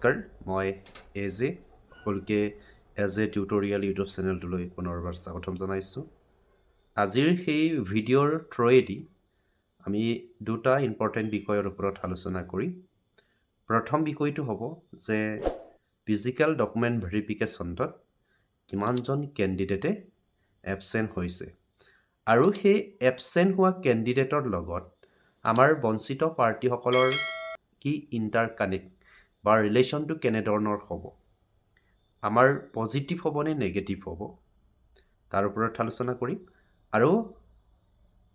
নমস্কাৰ, মই এজে সকলোকে এজে টিউটৰিয়েল ইউটিউব চেনেলটোলৈ পুনৰবাৰ স্বাগতম জনাইছোঁ। আজিৰ সেই ভিডিঅ'ৰ থ্ৰুৱেদি আমি দুটা ইম্পৰ্টেণ্ট বিষয়ৰ ওপৰত আলোচনা কৰিম। প্ৰথম বিষয়টো হ'ব যে ফিজিকেল ডকুমেণ্ট ভেৰিফিকেশ্যনত কিমানজন কেণ্ডিডেটে এবচেণ্ট হৈছে আৰু সেই এবচেণ্ট হোৱা কেণ্ডিডেটৰ লগত আমাৰ বঞ্চিত পাৰ্টিসকলৰ কি ইণ্টাৰকানেক্ট বা ৰিলেশ্যনটো কেনেধৰণৰ হ'ব, আমাৰ পজিটিভ হ'ব নে নেগেটিভ হ'ব, তাৰ ওপৰত আলোচনা কৰিম। আৰু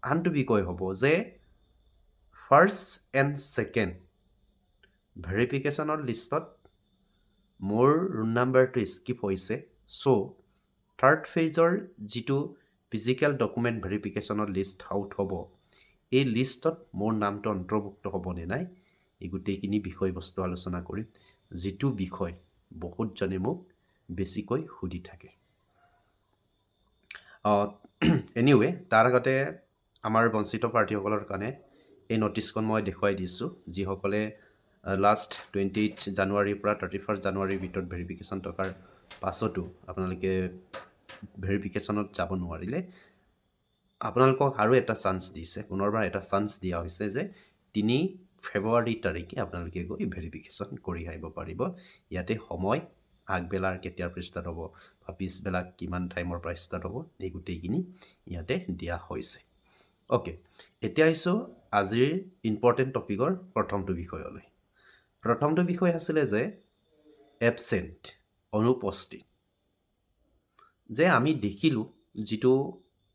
আনটো বিষয় হ'ব যে ফাৰ্ষ্ট এণ্ড ছেকেণ্ড ভেৰিফিকেশ্যনৰ লিষ্টত মোৰ ৰোল নাম্বাৰটো স্কিপ হৈছে, চ' থাৰ্ড ফেজৰ যিটো ফিজিকেল ডকুমেণ্ট ভেৰিফিকেশ্যনৰ লিষ্ট আউট হ'ব, এই লিষ্টত মোৰ নামটো অন্তৰ্ভুক্ত হ'বনে নাই, এই গোটেইখিনি বিষয়বস্তু আলোচনা কৰিম, যিটো বিষয় বহুতজনে মোক বেছিকৈ সুধি থাকে। এনিৱে, তাৰ আগতে আমাৰ বঞ্চিত পাৰ্টিসকলৰ কাৰণে এই ন'টিছখন মই দেখুৱাই দিছোঁ, যিসকলে লাষ্ট 28 জানুৱাৰীৰ পৰা 31 জানুৱাৰীৰ ভিতৰত ভেৰিফিকেশ্যন থকাৰ পাছতো আপোনালোকে ভেৰিফিকেশ্যনত যাব নোৱাৰিলে, আপোনালোকক আৰু এটা চান্স দিছে, পুনৰবাৰ এটা চান্স দিয়া হৈছে যে 3 ফেব্ৰুৱাৰী তাৰিখে আপোনালোকে গৈ ভেৰিফিকেশ্যন কৰি আহিব পাৰিব। ইয়াতে সময় আগবেলাৰ কেতিয়াৰ পৰা ষ্টাৰ্ট হ'ব বা পিছবেলা কিমান টাইমৰ পৰা ষ্টাৰ্ট হ'ব, এই গোটেইখিনি ইয়াতে দিয়া হৈছে। অ'কে, এতিয়া আহিছোঁ আজিৰ ইম্পৰ্টেণ্ট টপিকৰ প্ৰথমটো বিষয়লৈ। প্ৰথমটো বিষয় আছিলে যে এবচেণ্ট, অনুপস্থিত। যে আমি দেখিলোঁ যিটো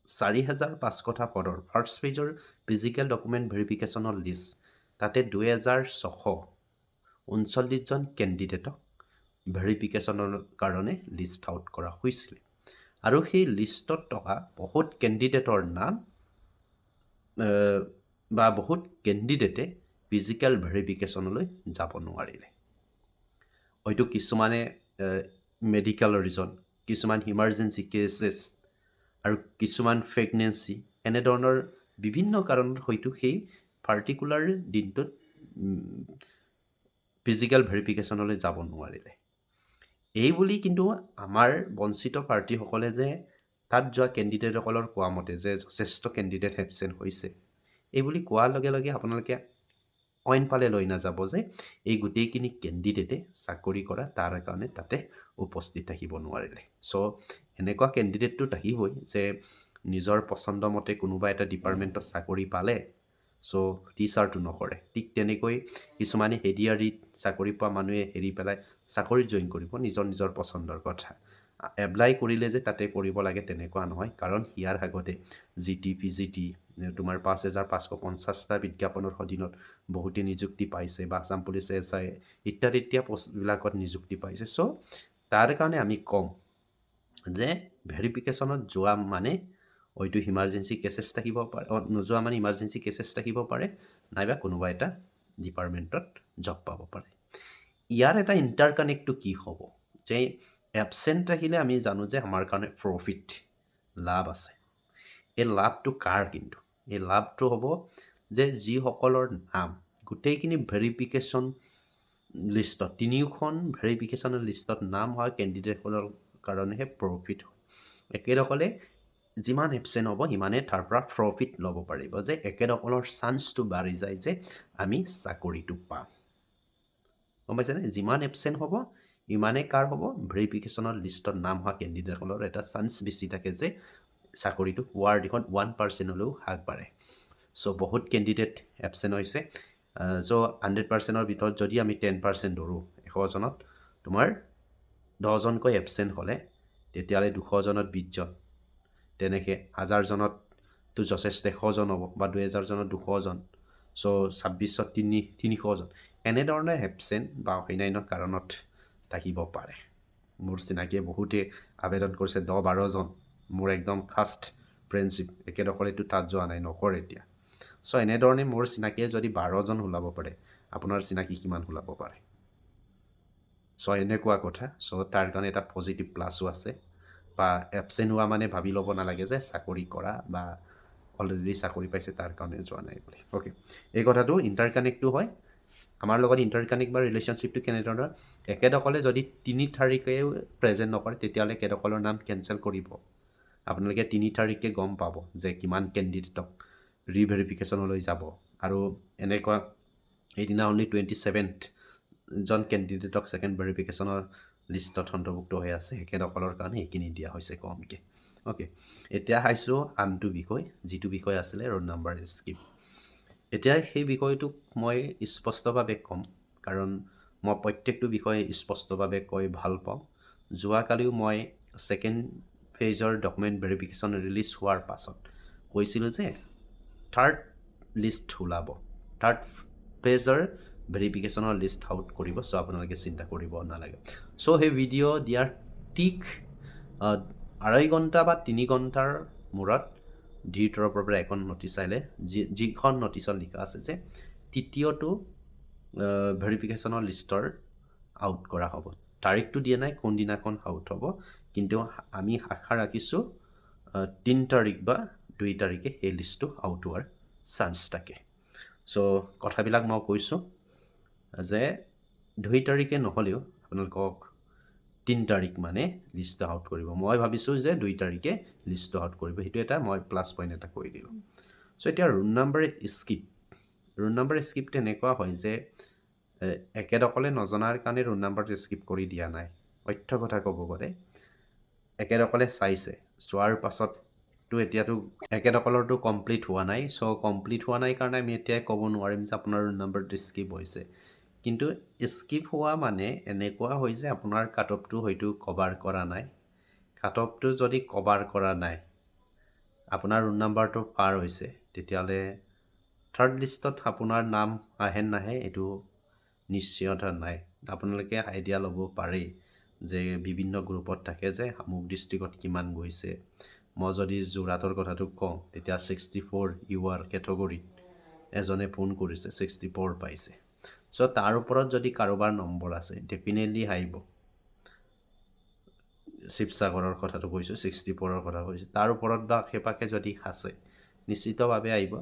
4,500 পদৰ ফাৰ্ষ্ট পেজৰ ফিজিকেল ডকুমেণ্ট ভেৰিফিকেশ্যনৰ লিষ্ট, তাতে 2,639জন কেণ্ডিডেটক ভেৰিফিকেশ্যনৰ কাৰণে লিষ্ট আউট কৰা হৈছিলে। আৰু সেই লিষ্টত থকা বহুত কেণ্ডিডেটৰ নাম বা বহুত কেণ্ডিডেটে ফিজিকেল ভেৰিফিকেশ্যনলৈ যাব নোৱাৰিলে। হয়তো কিছুমানে মেডিকেল ৰিজন, কিছুমান ইমাৰ্জেঞ্চি কেছেছ আৰু কিছুমান প্ৰেগনেঞ্চি, এনেধৰণৰ বিভিন্ন কাৰণত হয়তো সেই পাৰ্টিকুলাৰ দিনটোত ফিজিকেল ভেৰিফিকেশ্যনলৈ যাব নোৱাৰিলে। এই বুলি কিন্তু আমাৰ বঞ্চিত পাৰ্টিসকলে যে তাত যোৱা কেণ্ডিডেটসকলৰ কোৱা মতে যে যথেষ্ট কেণ্ডিডেট এবচেণ্ট হৈছে, এই বুলি কোৱাৰ লগে লগে আপোনালোকে অইন পালে লৈ নাযাব যে এই গোটেইখিনি কেণ্ডিডেটে চাকৰি কৰা, তাৰ কাৰণে তাতে উপস্থিত থাকিব নোৱাৰিলে। চ' এনেকুৱা কেণ্ডিডেটটো থাকিবই যে নিজৰ পচন্দ মতে কোনোবা এটা ডিপাৰ্টমেণ্টত চাকৰি পালে, চ' টিচাৰটো নকৰে। ঠিক তেনেকৈ কিছুমানে হেডিয়াৰীত চাকৰি পোৱা মানুহে হেৰি পেলাই চাকৰিত জইন কৰিব, নিজৰ নিজৰ পচন্দৰ কথা। এপ্লাই কৰিলে যে তাতে কৰিব লাগে তেনেকুৱা নহয়, কাৰণ ইয়াৰ আগতে GT, PGT তোমাৰ 5,550টা বিজ্ঞাপনৰ অধীনত বহুতে নিযুক্তি পাইছে, বা আছাম পুলিচ SI ইত্যাদি পষ্টবিলাকত নিযুক্তি পাইছে। চ' তাৰ কাৰণে আমি কম যে ভেৰিফিকেশ্যনত যোৱা মানে হয়তো ইমাৰ্জেঞ্চি কেছেছ থাকিব পাৰে, নোযোৱা মানে ইমাৰ্জেঞ্চি কেছেছ থাকিব পাৰে, নাইবা কোনোবা এটা ডিপাৰ্টমেণ্টত জব পাব পাৰে। ইয়াৰ এটা ইণ্টাৰকানেক্টটো কি হ'ব, যে এবচেণ্ট থাকিলে আমি জানো যে আমাৰ কাৰণে প্ৰফিট, লাভ আছে। এই লাভটো কাৰ? কিন্তু এই লাভটো হ'ব যে যিসকলৰ নাম গোটেইখিনি ভেৰিফিকেশ্যন লিষ্টত, 3খন ভেৰিফিকেশ্যনৰ লিষ্টত নাম হোৱা কেণ্ডিডেটসকলৰ কাৰণেহে প্ৰফিট হয়। একেসকলে যিমান এবচেণ্ট হ'ব সিমানেই তাৰ পৰা প্ৰফিট ল'ব পাৰিব, যে একেসকলৰ চান্সটো বাঢ়ি যায় যে আমি চাকৰিটো পাম। গম পাইছেনে? যিমান এবচেণ্ট হ'ব ইমানেই কাৰ হ'ব, ভেৰিফিকেশ্যনৰ লিষ্টত নাম হোৱা কেণ্ডিডেটসকলৰ এটা চান্স বেছি থাকে যে চাকৰিটো পোৱাৰ দিশত 1% হ'লেও আগবাঢ়ে। চ' বহুত কেণ্ডিডেট এবচেণ্ট হৈছে। চ' 100%ৰ ভিতৰত যদি আমি 10% ধৰোঁ, 100জনত তোমাৰ 10জনকৈ এবচেণ্ট হ'লে তেতিয়াহ'লে 200জনত 20জন, তেনেকৈ 1000জনততো যথেষ্ট 100জন হ'ব, বা 2000জনত 200জন, চ' 26ত 300জন, এনেধৰণে এবচেণ্ট বা অন্যান্য কাৰণত থাকিব পাৰে। মোৰ চিনাকিয়ে বহুতে আবেদন কৰিছে 10-12জন, মোৰ একদম ফাষ্ট ফ্ৰেণ্ডশ্বিপ, একেডোখৰেতো তাত যোৱা নাই, নকৰে এতিয়া। চ' এনেধৰণে মোৰ চিনাকিয়ে যদি 12জন ওলাব পাৰে, আপোনাৰ চিনাকি কিমান ওলাব পাৰে? চ' এনেকুৱা কথা। চ' তাৰ কাৰণে এটা পজিটিভ প্লাছো আছে, বা এবচেণ্ট হোৱা মানে ভাবি ল'ব নালাগে যে চাকৰি কৰা বা অলৰেডি চাকৰি পাইছে তাৰ কাৰণে যোৱা নাই বুলি। অ'কে, এই কথাটো ইণ্টাৰকানেক্টটো হয়। আমাৰ লগত ইণ্টাৰকানেক্ট বা ৰিলেশ্যনশ্বিপটো কেনেধৰণৰ একেদকলে যদি 3 তাৰিখে প্ৰেজেণ্ট নকৰে তেতিয়াহ'লে একেদকলৰ নাম কেঞ্চেল কৰিব আপোনালোকে 3 তাৰিখে গম পাব যে কিমান কেণ্ডিডেটক ৰিভেৰিফিকেশ্যনলৈ যাব আৰু এনেকুৱা এইদিনা অনলি 27th জন কেণ্ডিডেটক ছেকেণ্ড ভেৰিফিকেশ্যনৰ লিষ্টত অন্তৰ্ভুক্ত হৈ আছে একেদকলৰ কাৰণে এইখিনি দিয়া হৈছে কমকৈ অ'কে এতিয়া আহিছোঁ আনটো বিষয় যিটো বিষয় আছিলে ৰোল নাম্বাৰ স্কিপ এতিয়া সেই বিষয়টোক মই স্পষ্টভাৱে ক'ম কাৰণ মই প্ৰত্যেকটো বিষয়ে স্পষ্টভাৱে কৈ ভাল পাওঁ যোৱাকালিও মই ছেকেণ্ড ফেজৰ ডকুমেণ্ট ভেৰিফিকেশ্যন ৰিলিজ হোৱাৰ পাছত কৈছিলোঁ যে থাৰ্ড লিষ্ট ওলাব থাৰ্ড ফেজৰ ভেৰিফিকেশ্যনৰ লিষ্ট আউট কৰিব চ' আপোনালোকে চিন্তা কৰিব নালাগে চ' সেই ভিডিঅ' দিয়াৰ ঠিক 2.5 ঘণ্টা বা 3 ঘণ্টাৰ মূৰত ডিৰ তৰফৰ পৰা এখন নটিচ আহিলে যিখন নটিচত লিখা আছে যে তৃতীয়টো ভেৰিফিকেশ্যনৰ লিষ্টৰ আউট কৰা হ'ব তাৰিখটো দিয়া নাই কোনদিনাখন আউট হ'ব কিন্তু আমি আশা ৰাখিছোঁ 3 তাৰিখ বা 2 তাৰিখে সেই লিষ্টটো আউট হোৱাৰ চান্স থাকে চ' কথাবিলাক মই কৈছোঁ যে 2 তাৰিখে নহ'লেও আপোনালোকক 3 তাৰিখ মানে লিষ্ট আউট কৰিব মই ভাবিছোঁ যে 2 তাৰিখে লিষ্ট আউট কৰিব সেইটো এটা মই প্লাছ পইণ্ট এটা কৈ দিলোঁ চ' এতিয়া ৰোল নাম্বাৰ স্কিপটো এনেকুৱা হয় যে একেদকলে নজনাৰ কাৰণে ৰোল নাম্বাৰটো স্কিপ কৰি দিয়া নাই অৰ্থ কথা ক'ব গ'লে একেদকলে চাইছে চোৱাৰ পাছততো এতিয়াতো একেদকলৰটো কমপ্লিট হোৱা নাই চ' কমপ্লিট হোৱা নাই কাৰণে আমি এতিয়াই ক'ব নোৱাৰিম যে আপোনাৰ ৰোল নাম্বাৰটো স্কিপ হৈছে কিন্তু স্কিপ হোৱা মানে এনেকুৱা হয় যে আপোনাৰ কাট অফটো হয়তো কভাৰ কৰা নাই কাট অফটো যদি কভাৰ কৰা নাই আপোনাৰ ৰোল নাম্বাৰটো পাৰ হৈছে তেতিয়াহ'লে থাৰ্ড লিষ্টত আপোনাৰ নাম আহে নাহে এইটো নিশ্চয়তা নাই আপোনালোকে আইডিয়া ল'ব পাৰে যে বিভিন্ন গ্ৰুপত থাকে যে আমুক ডিষ্ট্ৰিক্টত কিমান গৈছে মই যদি যোৰহাটৰ কথাটো কওঁ তেতিয়া 64 ইউআৰ কেটেগৰীত এজনে ফোন কৰিছে 64 পাইছে চ' তাৰ ওপৰত যদি কাৰোবাৰ নম্বৰ আছে ডেফিনেটলি আহিব শিৱসাগৰৰ কথাটো কৈছোঁ 64ৰ কথা কৈছোঁ তাৰ ওপৰত বা আশে পাশে যদি আছে নিশ্চিতভাৱে আহিব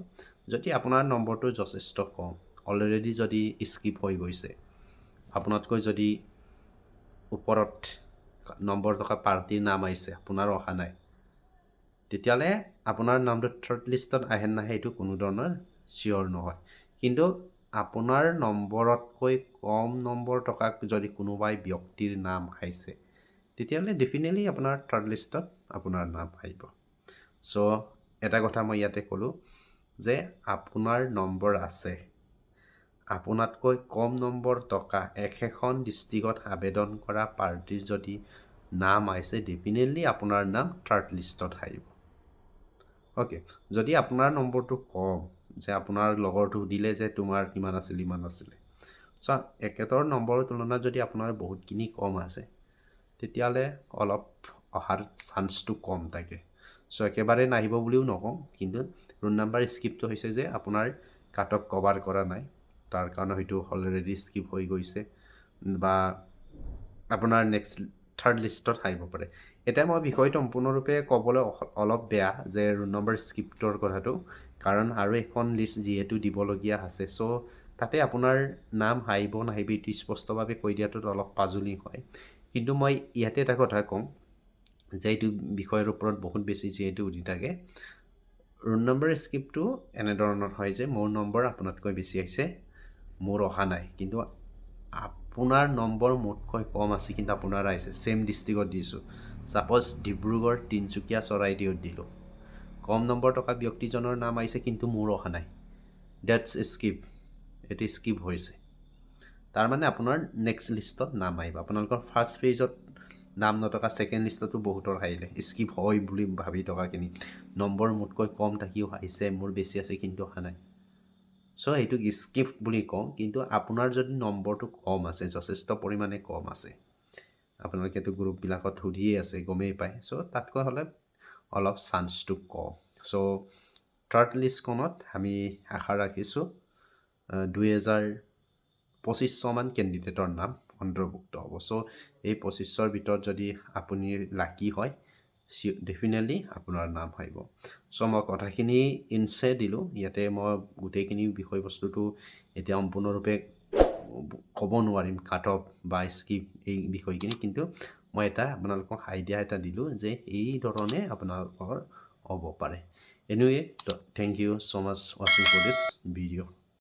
যদি আপোনাৰ নম্বৰটো যথেষ্ট কম অলৰেডি যদি স্কিপ হৈ গৈছে আপোনাতকৈ যদি ওপৰত নম্বৰ থকা পাৰ্টিৰ নাম আহিছে আপোনাৰ অহা নাই তেতিয়াহ'লে আপোনাৰ নামটো থাৰ্ড লিষ্টত আহে নাহে এইটো কোনো ধৰণৰ চিয়'ৰ নহয় কিন্তু আপোনাৰ নম্বৰতকৈ কম নম্বৰ থকা যদি কোনোবাই ব্যক্তিৰ নাম আহিছে তেতিয়াহ'লে ডেফিনেটলি আপোনাৰ থাৰ্ড লিষ্টত আপোনাৰ নাম আহিব চ' এটা কথা মই ইয়াতে ক'লোঁ যে আপোনাৰ নম্বৰ আছে আপোনাতকৈ কম নম্বৰ থকা একেখন ডিষ্ট্ৰিক্টত আবেদন কৰা পাৰ্টিৰ যদি নাম আহিছে ডেফিনেটলি আপোনাৰ নাম থাৰ্ড লিষ্টত আহিব অ'কে যদি আপোনাৰ নম্বৰটো কম যে আপোনাৰ লগৰটো সুধিলে যে তোমাৰ কিমান আছিল ইমান আছিলে চ' একেটাৰ নম্বৰৰ তুলনাত যদি আপোনাৰ বহুতখিনি কম আছে তেতিয়াহ'লে অলপ অহাৰ চান্সটো কম থাকে চ' একেবাৰে নাহিব বুলিও নকওঁ কিন্তু ৰোল নাম্বাৰ স্কিপটো হৈছে যে আপোনাৰ কাট অফ কভাৰ কৰা নাই তাৰ কাৰণে হয়তো অলৰেডি স্কিপ হৈ গৈছে বা আপোনাৰ নেক্সট থাৰ্ড লিষ্টত আহিব পাৰে এতিয়া মই বিষয়টো সম্পূৰ্ণৰূপে ক'বলৈ অলপ বেয়া যে ৰোল নম্বৰ স্কিপ্টৰ কথাটো কাৰণ আৰু এখন লিষ্ট যিহেতু দিবলগীয়া আছে চ' তাতে আপোনাৰ নাম আহিব নাহিব এইটো স্পষ্টভাৱে কৈ দিয়াটোত অলপ পাজলি হয় কিন্তু মই ইয়াতে এটা কথা কওঁ যে এইটো বিষয়ৰ ওপৰত বহুত বেছি যিহেতু উঠি থাকে ৰোল নম্বৰ স্কিপটো এনেধৰণৰ হয় যে মোৰ নম্বৰ আপোনাতকৈ বেছি আহিছে মোৰ অহা নাই কিন্তু আপোনাৰ নম্বৰ মোতকৈ কম আছে কিন্তু আপোনাৰ আহিছে ছেম ডিষ্ট্ৰিক্টত দিছোঁ ছাপ'জ ডিব্ৰুগড় তিনিচুকীয়া চৰাইদেউত দিলোঁ কম নম্বৰ থকা ব্যক্তিজনৰ নাম আহিছে কিন্তু মোৰ অহা নাই ডেটছ স্কিপ এইটো স্কিপ হৈছে তাৰমানে আপোনাৰ নেক্সট লিষ্টত নাম আহিব আপোনালোকৰ ফাৰ্ষ্ট ফেজত নাম নথকা ছেকেণ্ড লিষ্টতো বহুতৰ আহিলে স্কিপ হয় বুলি ভাবি থকাখিনি নম্বৰ মোতকৈ কম থাকিও আহিছে মোৰ বেছি আছে কিন্তু অহা নাই চ' এইটোক স্কিপ বুলি কওঁ কিন্তু আপোনাৰ যদি নম্বৰটো কম আছে যথেষ্ট পৰিমাণে কম আছে আপোনালোকেতো গ্ৰুপবিলাকত সুধিয়ে আছে গমেই পায় চ' তাতকৈ হ'লে অলপ চান্সটো কম চ' থাৰ্ড লিষ্টখনত আমি আশা ৰাখিছোঁ 2025মান কেণ্ডিডেটৰ নাম অন্তৰ্ভুক্ত হ'ব চ' এই 25ৰ ভিতৰত যদি আপুনি লাকি হয় ডেফিনেটলি আপোনাৰ নাম আহিব চ' মই কথাখিনি ইনচে দিলোঁ ইয়াতে মই গোটেইখিনি বিষয়বস্তুটো এতিয়া সম্পূৰ্ণৰূপে ক'ব নোৱাৰিম কাট অফ বা স্কিপ এই বিষয়খিনি, কিন্তু মই এটা আপোনালোকক আইডিয়া এটা দিলোঁ যে এই ধৰণে আপোনালোকৰ হ'ব পাৰে। এনিৱে, থেংক ইউ ছ' মাছ ৱাচিং ফৰ দিছ ভিডিঅ'।